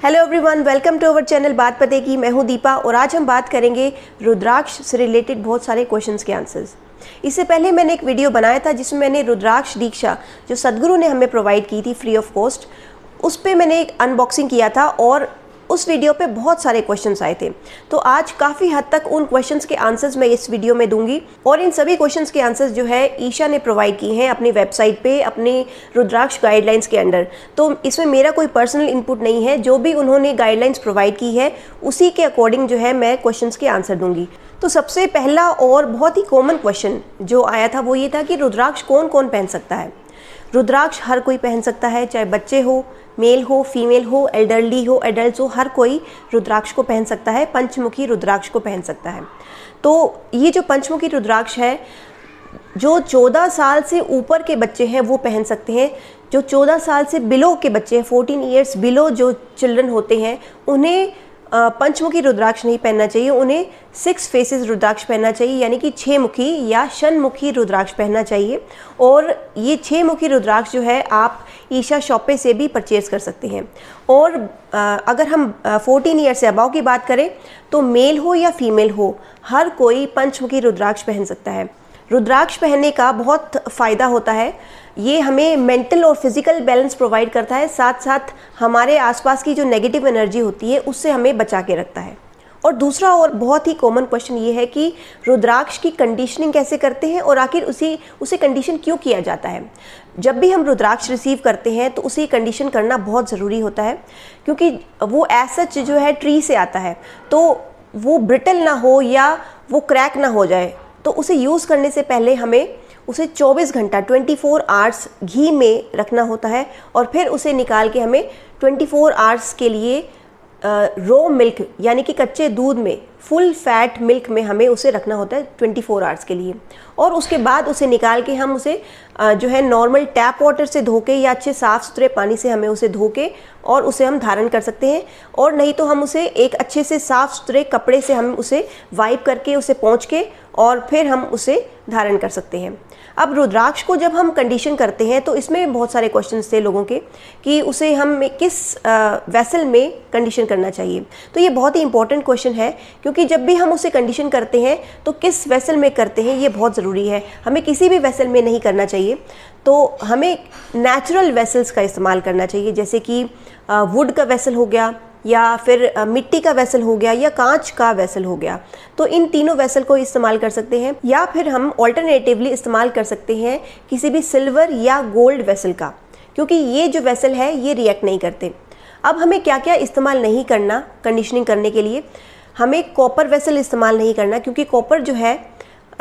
Hello everyone, welcome to our channel बात पते की। मैं हूं दीपा और आज हम बात करेंगे रुद्राक्ष से रिलेटेड बहुत सारे क्वेश्चंस के आंसर्स। इससे पहले मैंने एक वीडियो बनाया था जिसमें मैंने रुद्राक्ष दीक्षा जो सदगुरु ने हमें प्रोवाइड की थी फ्री ऑफ कॉस्ट, उस पर मैंने एक अनबॉक्सिंग किया था और उस वीडियो पे बहुत सारे क्वेश्चंस आए थे। तो आज काफ़ी हद तक उन क्वेश्चंस के आंसर्स मैं इस वीडियो में दूंगी और इन सभी क्वेश्चंस के आंसर्स जो है ईशा ने प्रोवाइड की हैं अपनी वेबसाइट पे अपने रुद्राक्ष गाइडलाइंस के अंडर। तो इसमें मेरा कोई पर्सनल इनपुट नहीं है, जो भी उन्होंने गाइडलाइंस प्रोवाइड की है उसी के अकॉर्डिंग जो है मैं क्वेश्चंस के आंसर दूंगी। तो सबसे पहला और बहुत ही कॉमन क्वेश्चन जो आया था वो ये था कि रुद्राक्ष कौन कौन पहन सकता है। रुद्राक्ष हर कोई पहन सकता है, चाहे बच्चे हो, मेल हो, फीमेल हो, एल्डरली हो, एडल्ट हो, हर कोई रुद्राक्ष को पहन सकता है, पंचमुखी रुद्राक्ष को पहन सकता है। तो ये जो पंचमुखी रुद्राक्ष है, जो 14 साल से ऊपर के बच्चे हैं वो पहन सकते हैं। जो 14 साल से बिलो के बच्चे हैं, 14 ईयर्स बिलो जो चिल्ड्रन होते हैं, उन्हें पंचमुखी रुद्राक्ष नहीं पहनना चाहिए, उन्हें 6 फेसेस रुद्राक्ष पहनना चाहिए, यानी कि 6 मुखी या षणमुखी रुद्राक्ष पहनना चाहिए। और ये 6 मुखी रुद्राक्ष जो है आप ईशा शॉप पे से भी परचेज कर सकते हैं। और अगर हम 14 ईयर से अबाव की बात करें तो मेल हो या फीमेल हो, हर कोई पंचमुखी रुद्राक्ष पहन सकता है। रुद्राक्ष पहनने का बहुत फ़ायदा होता है, ये हमें मेंटल और फिजिकल बैलेंस प्रोवाइड करता है, साथ साथ हमारे आसपास की जो नेगेटिव एनर्जी होती है उससे हमें बचा के रखता है। और दूसरा और बहुत ही कॉमन क्वेश्चन ये है कि रुद्राक्ष की कंडीशनिंग कैसे करते हैं और आखिर उसे कंडीशन क्यों किया जाता है। जब भी हम रुद्राक्ष रिसीव करते हैं तो उसे कंडीशन करना बहुत ज़रूरी होता है, क्योंकि वो एज सच जो है ट्री से आता है, तो वो ब्रिटल ना हो या वो क्रैक ना हो जाए। तो उसे यूज़ करने से पहले हमें उसे 24 घंटा 24 आवर्स घी में रखना होता है और फिर उसे निकाल के हमें 24 आवर्स के लिए रो मिल्क यानी कि कच्चे दूध में, फुल फैट मिल्क में हमें उसे रखना होता है 24 आवर्स के लिए। और उसके बाद उसे निकाल के हम उसे जो है नॉर्मल टैप वाटर से धो के या अच्छे साफ़ सुथरे पानी से हमें उसे धो के और उसे हम धारण कर सकते हैं। और नहीं तो हम उसे एक अच्छे से साफ़ सुथरे कपड़े से हम उसे वाइप करके उसे पोंछ के और फिर हम उसे धारण कर सकते हैं। अब रुद्राक्ष को जब हम कंडीशन करते हैं तो इसमें बहुत सारे क्वेश्चंस थे लोगों के कि उसे हम किस वेसल में कंडीशन करना चाहिए। तो ये बहुत ही इंपॉर्टेंट क्वेश्चन है, क्योंकि जब भी हम उसे कंडीशन करते हैं तो किस वेसल में करते हैं ये बहुत ज़रूरी है। हमें किसी भी वेसल में नहीं करना चाहिए, तो हमें नेचुरल वेसल्स का इस्तेमाल करना चाहिए, जैसे कि वुड का वेसल हो गया या फिर मिट्टी का वेसल हो गया या कांच का वेसल हो गया। तो इन तीनों वेसल को इस्तेमाल कर सकते हैं, या फिर हम ऑल्टरनेटिवली इस्तेमाल कर सकते हैं किसी भी सिल्वर या गोल्ड वेसल का, क्योंकि ये जो वेसल है ये रिएक्ट नहीं करते। अब हमें क्या क्या इस्तेमाल नहीं करना कंडीशनिंग करने के लिए, हमें कॉपर वेसल इस्तेमाल नहीं करना, क्योंकि कॉपर जो है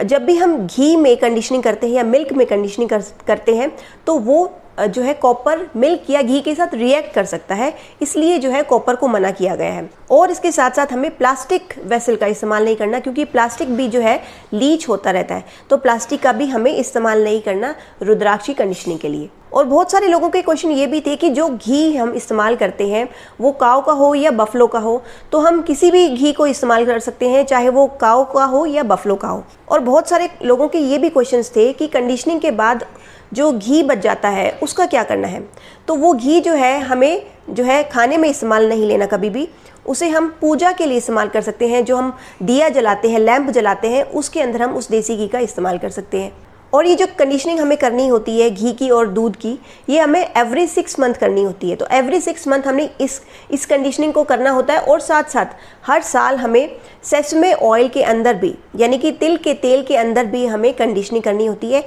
जब भी हम घी में कंडीशनिंग करते हैं या मिल्क में कंडीशनिंग करते हैं तो वो जो है कॉपर मिल्क या घी के साथ रिएक्ट कर सकता है, इसलिए जो है कॉपर को मना किया गया है। और इसके साथ साथ हमें प्लास्टिक वेसल का इस्तेमाल नहीं करना, क्योंकि प्लास्टिक भी जो है लीच होता रहता है, तो प्लास्टिक का भी हमें इस्तेमाल नहीं करना रुद्राक्ष की कंडीशनिंग के लिए। और बहुत सारे लोगों के क्वेश्चन ये भी थे कि जो घी हम इस्तेमाल करते हैं वो काऊ का हो या बफलो का हो, तो हम किसी भी घी को इस्तेमाल कर सकते हैं, चाहे वो काऊ का हो या बफलो का हो। और बहुत सारे लोगों के ये भी क्वेश्चंस थे कि कंडीशनिंग के बाद जो घी बच जाता है उसका क्या करना है। तो वो घी जो है हमें जो है खाने में इस्तेमाल नहीं लेना कभी भी, उसे हम पूजा के लिए इस्तेमाल कर सकते हैं। जो हम दिया जलाते हैं, लैंप जलाते हैं, उसके अंदर हम उस देसी घी का इस्तेमाल कर सकते हैं। और ये जो कंडीशनिंग हमें करनी होती है घी की और दूध की, ये हमें एवरी 6 मंथ करनी होती है। तो एवरी 6 मंथ हमने इस कंडीशनिंग को करना होता है। और साथ साथ हर साल हमें सेसमे ऑयल के अंदर भी, यानी कि तिल के तेल के अंदर भी हमें कंडीशनिंग करनी होती है।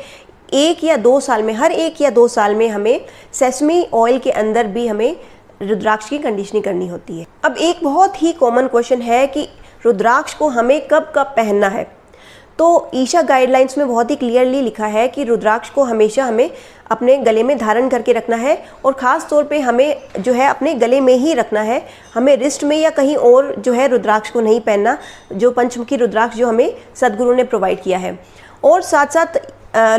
1 या 2 साल में, हर 1 या 2 साल में हमें सेसमी ऑयल के अंदर भी हमें रुद्राक्ष की कंडीशनिंग करनी होती है। अब एक बहुत ही कॉमन क्वेश्चन है कि रुद्राक्ष को हमें कब कब पहनना है। तो ईशा गाइडलाइंस में बहुत ही क्लियरली लिखा है कि रुद्राक्ष को हमेशा हमें अपने गले में धारण करके रखना है, और ख़ास तौर पे हमें जो है अपने गले में ही रखना है। हमें रिस्ट में या कहीं और जो है रुद्राक्ष को नहीं पहनना, जो पंचमुखी रुद्राक्ष जो हमें सदगुरु ने प्रोवाइड किया है। और साथ साथ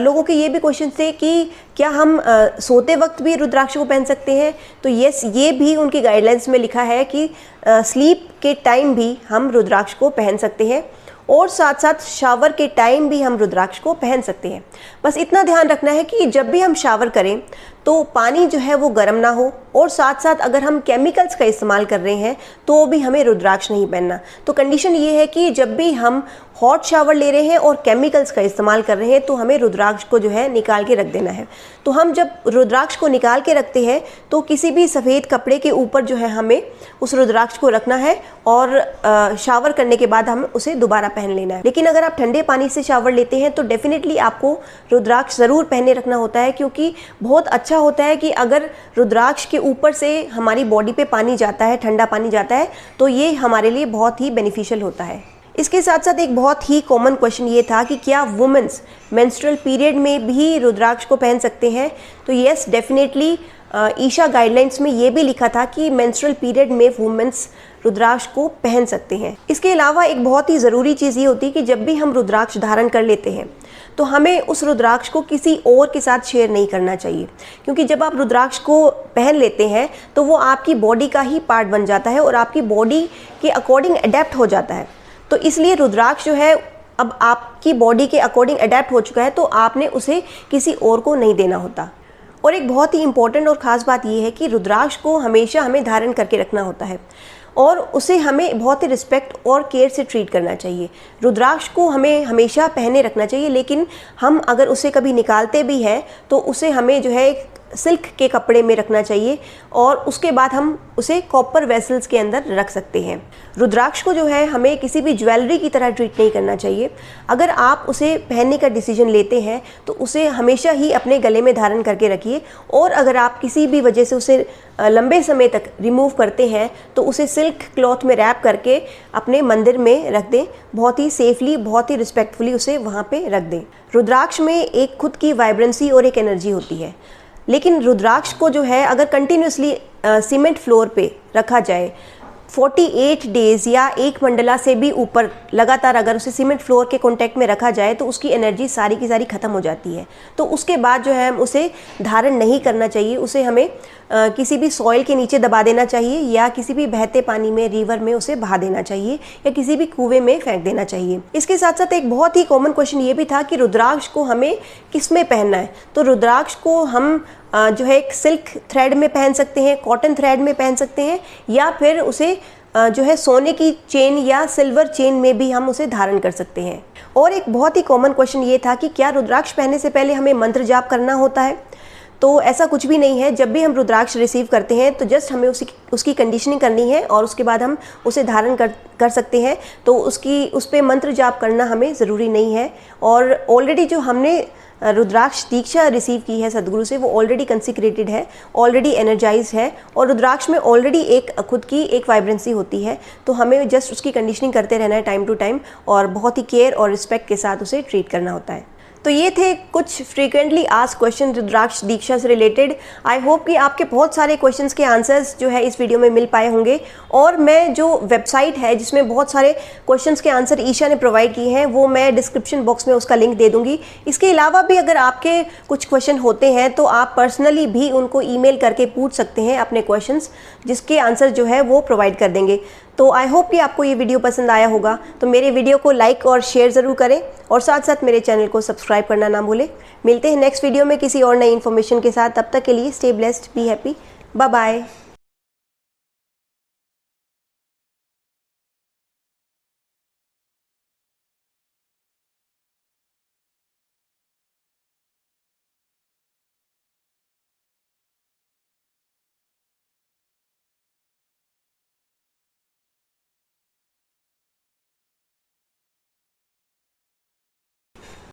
लोगों के ये भी क्वेश्चन थे कि क्या हम सोते वक्त भी रुद्राक्ष को पहन सकते हैं। तो यस, ये भी उनकी गाइडलाइंस में लिखा है कि स्लीप के टाइम भी हम रुद्राक्ष को पहन सकते हैं, और साथ साथ शावर के टाइम भी हम रुद्राक्ष को पहन सकते हैं। बस इतना ध्यान रखना है कि जब भी हम शावर करें तो पानी जो है वो गर्म ना हो, और साथ साथ अगर हम केमिकल्स का इस्तेमाल कर रहे हैं तो भी हमें रुद्राक्ष नहीं पहनना। तो कंडीशन ये है कि जब भी हम हॉट शावर ले रहे हैं और केमिकल्स का इस्तेमाल कर रहे हैं तो हमें रुद्राक्ष को जो है निकाल के रख देना है। तो हम जब रुद्राक्ष को निकाल के रखते हैं तो किसी भी सफ़ेद कपड़े के ऊपर जो है हमें उस रुद्राक्ष को रखना है, और शावर करने के बाद हम उसे दोबारा पहन लेना है। लेकिन अगर आप ठंडे पानी से शावर लेते हैं तो डेफिनेटली आपको रुद्राक्ष ज़रूर पहने रखना होता है, क्योंकि बहुत अच्छा होता है कि अगर रुद्राक्ष के ऊपर से हमारी बॉडी पे पानी जाता है, ठंडा पानी जाता है, तो ये हमारे लिए बहुत ही बेनिफिशियल होता है। इसके साथ साथ एक बहुत ही कॉमन क्वेश्चन ये था कि क्या वुमेन्स मेंस्ट्रुअल पीरियड में भी रुद्राक्ष को पहन सकते हैं? तो यस, डेफिनेटली ईशा गाइडलाइंस में ये भी लिखा था कि मेंस्ट्रुअल पीरियड में वुमेन्स रुद्राक्ष को पहन सकते हैं। इसके अलावा एक बहुत ही ज़रूरी चीज़ ये होती है कि जब भी हम रुद्राक्ष धारण कर लेते हैं तो हमें उस रुद्राक्ष को किसी और के साथ शेयर नहीं करना चाहिए, क्योंकि जब आप रुद्राक्ष को पहन लेते हैं तो वो आपकी बॉडी का ही पार्ट बन जाता है और आपकी बॉडी के अकॉर्डिंग अडेप्ट हो जाता है। तो इसलिए रुद्राक्ष जो है अब आपकी बॉडी के अकॉर्डिंग अडेप्ट हो चुका है, तो आपने उसे किसी और को नहीं देना होता। और एक बहुत ही इंपॉर्टेंट और ख़ास बात यह है कि रुद्राक्ष को हमेशा हमें धारण करके रखना होता है और उसे हमें बहुत ही रिस्पेक्ट और केयर से ट्रीट करना चाहिए। रुद्राक्ष को हमें हमेशा पहने रखना चाहिए, लेकिन हम अगर उसे कभी निकालते भी हैं तो उसे हमें जो है सिल्क के कपड़े में रखना चाहिए, और उसके बाद हम उसे कॉपर वेसल्स के अंदर रख सकते हैं। रुद्राक्ष को जो है हमें किसी भी ज्वेलरी की तरह ट्रीट नहीं करना चाहिए। अगर आप उसे पहनने का डिसीजन लेते हैं तो उसे हमेशा ही अपने गले में धारण करके रखिए, और अगर आप किसी भी वजह से उसे लंबे समय तक रिमूव करते हैं तो उसे सिल्क क्लॉथ में रैप करके अपने मंदिर में रख दें। बहुत ही सेफली, बहुत ही रिस्पेक्टफुली उसे वहाँ पे रख दें। रुद्राक्ष में एक खुद की वाइब्रेंसी और एक एनर्जी होती है, लेकिन रुद्राक्ष को जो है अगर कंटिन्यूसली सीमेंट फ्लोर पे रखा जाए 48 डेज़ या एक मंडला से भी ऊपर लगातार अगर उसे सीमेंट फ्लोर के कांटेक्ट में रखा जाए तो उसकी एनर्जी सारी की सारी ख़त्म हो जाती है। तो उसके बाद जो है हम उसे धारण नहीं करना चाहिए, उसे हमें किसी भी सॉइल के नीचे दबा देना चाहिए, या किसी भी बहते पानी में, रिवर में उसे बहा देना चाहिए, या किसी भी कुएं में फेंक देना चाहिए। इसके साथ साथ एक बहुत ही कॉमन क्वेश्चन ये भी था कि रुद्राक्ष को हमें किस में पहनना है। तो रुद्राक्ष को हम जो है एक सिल्क थ्रेड में पहन सकते हैं, कॉटन थ्रेड में पहन सकते हैं, या फिर उसे जो है सोने की चेन या सिल्वर चेन में भी हम उसे धारण कर सकते हैं। और एक बहुत ही कॉमन क्वेश्चन ये था कि क्या रुद्राक्ष पहनने से पहले हमें मंत्र जाप करना होता है? तो ऐसा कुछ भी नहीं है। जब भी हम रुद्राक्ष रिसीव करते हैं तो जस्ट हमें उसकी कंडीशनिंग करनी है और उसके बाद हम उसे धारण कर सकते हैं। तो उस पर मंत्र जाप करना हमें ज़रूरी नहीं है। और ऑलरेडी जो हमने रुद्राक्ष दीक्षा रिसीव की है सदगुरु से, वो ऑलरेडी कंसिक्रेटेड है, ऑलरेडी एनर्जाइज है, और रुद्राक्ष में ऑलरेडी एक खुद की एक वाइब्रेंसी होती है। तो हमें जस्ट उसकी कंडीशनिंग करते रहना है टाइम टू टाइम, और बहुत ही केयर और रिस्पेक्ट के साथ उसे ट्रीट करना होता है। तो ये थे कुछ फ्रीक्वेंटली आस्क्ड क्वेश्चन रुद्राक्ष दीक्षा से रिलेटेड। आई होप कि आपके बहुत सारे क्वेश्चंस के आंसर्स जो है इस वीडियो में मिल पाए होंगे। और मैं जो वेबसाइट है जिसमें बहुत सारे क्वेश्चंस के आंसर ईशा ने प्रोवाइड किए हैं, वो मैं डिस्क्रिप्शन बॉक्स में उसका लिंक दे दूंगी। इसके अलावा भी अगर आपके कुछ क्वेश्चन होते हैं तो आप पर्सनली भी उनको ईमेल करके पूछ सकते हैं अपने क्वेश्चंस, जिसके आंसर जो है वो प्रोवाइड कर देंगे। तो आई होप कि आपको ये वीडियो पसंद आया होगा। तो मेरे वीडियो को लाइक और शेयर ज़रूर करें, और साथ साथ मेरे चैनल को सब्सक्राइब करना ना भूलें। मिलते हैं नेक्स्ट वीडियो में किसी और नई इन्फॉर्मेशन के साथ। तब तक के लिए stay blessed, be happy, bye bye.